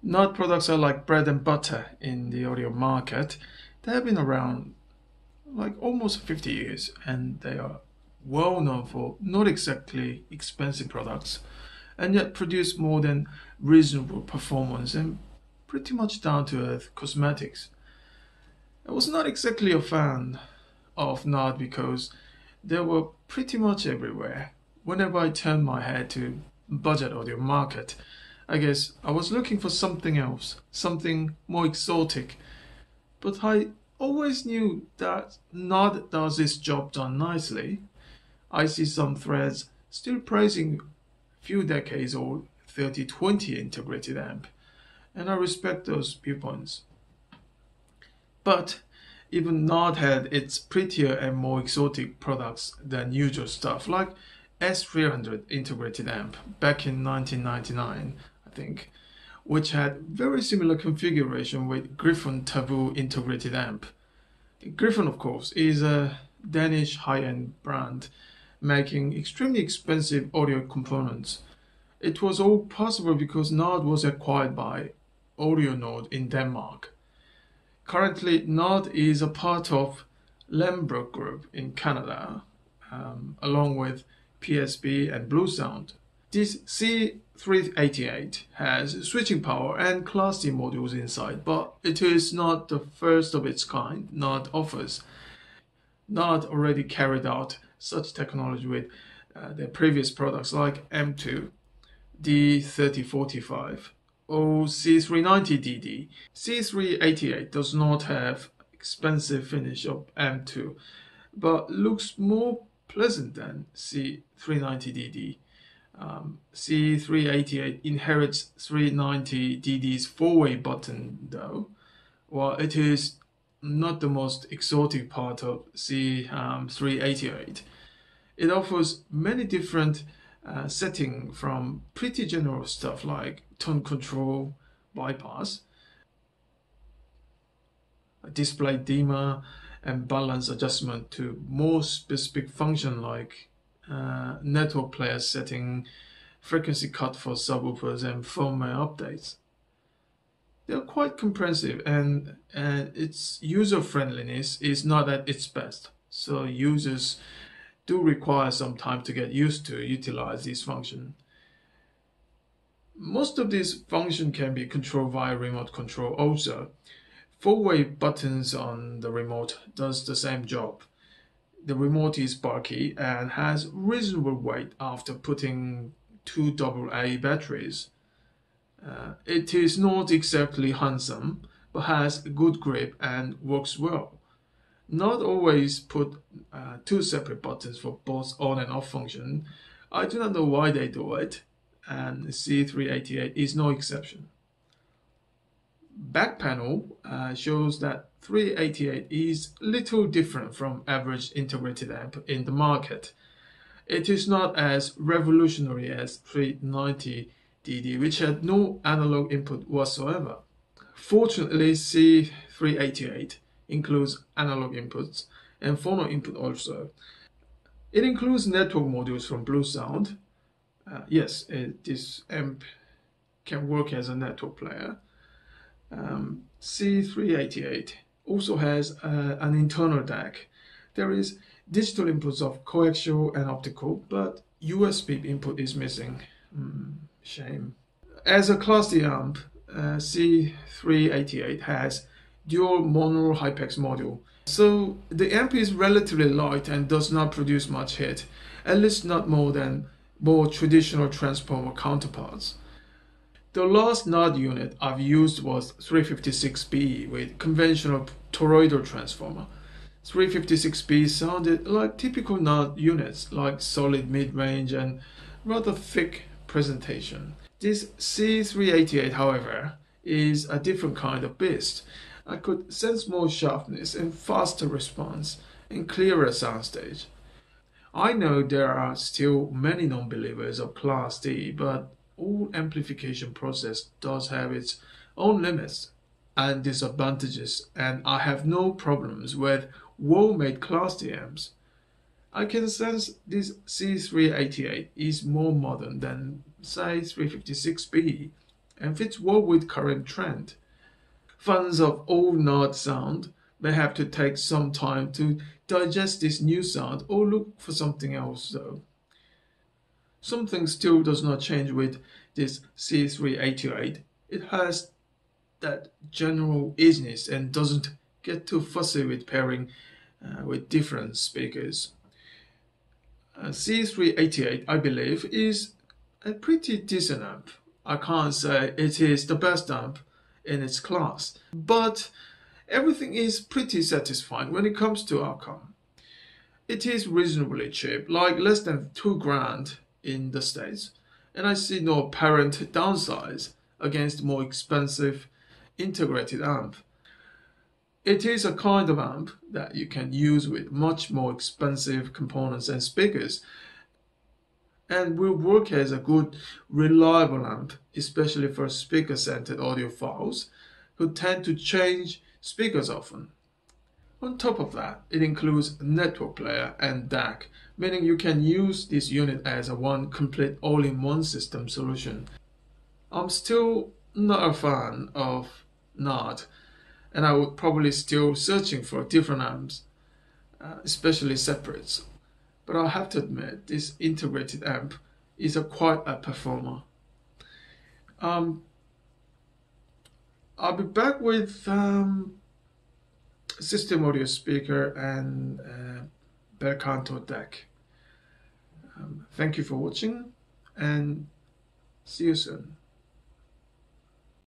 NOD products are like bread and butter in the audio market. They have been around like almost 50 years and they are well known for not exactly expensive products and yet produce more than reasonable performance and pretty much down to earth cosmetics. I was not exactly a fan of NOD because they were pretty much everywhere. Whenever I turned my head to budget audio market, I guess I was looking for something else, something more exotic. But I always knew that NOD does its job done nicely. I see some threads still praising few decades old 3020 integrated amp, and I respect those viewpoints. But even NOD had its prettier and more exotic products than usual stuff, like S300 integrated amp back in 1999, I think, which had very similar configuration with Griffon Taboo integrated amp. Griffon, of course, is a Danish high-end brand making extremely expensive audio components. It was all possible because NOD was acquired by AudioNode in Denmark. Currently, NOD is a part of Lembrook Group in Canada, along with PSB and Blue Sound. This C388 has switching power and Class D modules inside, but it is not the first of its kind NOD offers. NOD already carried out such technology with their previous products like M2, D3045, or C390DD. C388 does not have expensive finish of M2, but looks more pleasant than C390DD. C388 inherits 390DD's four-way button though, while it is not the most exotic part of C388. It offers many different settings from pretty general stuff like tone control, bypass, display dimmer, and balance adjustment to more specific function like network player setting, frequency cut for subwoofers, and firmware updates. They are quite comprehensive and its user friendliness is not at its best, so users do require some time to get used to utilize this function. Most of these functions can be controlled via remote control also. Four-way buttons on the remote does the same job. The remote is bulky and has reasonable weight after putting two AA batteries. It is not exactly handsome, but has good grip and works well. Not always put two separate buttons for both on and off function. I do not know why they do it, and C388 is no exception. Back panel shows that 388 is little different from average integrated amp in the market. It is not as revolutionary as 390DD, which had no analog input whatsoever. Fortunately, C388 includes analog inputs and phono input also. It includes network modules from Blue Sound. Yes, this amp can work as a network player. C388 also has an internal DAC. There is digital inputs of coaxial and optical, but USB input is missing. Shame. As a Class D amp, C388 has dual mono Hypex module. So the amp is relatively light and does not produce much heat, at least not more than more traditional transformer counterparts. The last NOD unit I've used was 356B with conventional toroidal transformer. 356B sounded like typical NOD units, like solid mid-range and rather thick presentation. This C388, however, is a different kind of beast. I could sense more sharpness and faster response and clearer soundstage. I know there are still many non-believers of Class D, but all amplification process does have its own limits and disadvantages, and I have no problems with well-made Class D amps. I can sense this C388 is more modern than, say, 356B, and fits well with current trend. Fans of old NAD sound may have to take some time to digest this new sound or look for something else though. Something still does not change with this C388. It has that general easiness and doesn't get too fussy with pairing with different speakers. C388, I believe, is a pretty decent amp. I can't say it is the best amp in its class, but everything is pretty satisfying when it comes to outcome. It is reasonably cheap, like less than 2 grand in the States, and I see no apparent downsides against more expensive integrated amp. It is a kind of amp that you can use with much more expensive components and speakers, and will work as a good, reliable amp, especially for speaker-centered audiophiles who tend to change speakers often. On top of that, it includes a network player and DAC, meaning you can use this unit as a one complete all-in-one system solution. I'm still not a fan of NAD, and I would probably still searching for different amps, especially separates. But I have to admit, this integrated amp is quite a performer. I'll be back with system audio speaker and bel canto deck. Thank you for watching and see you soon.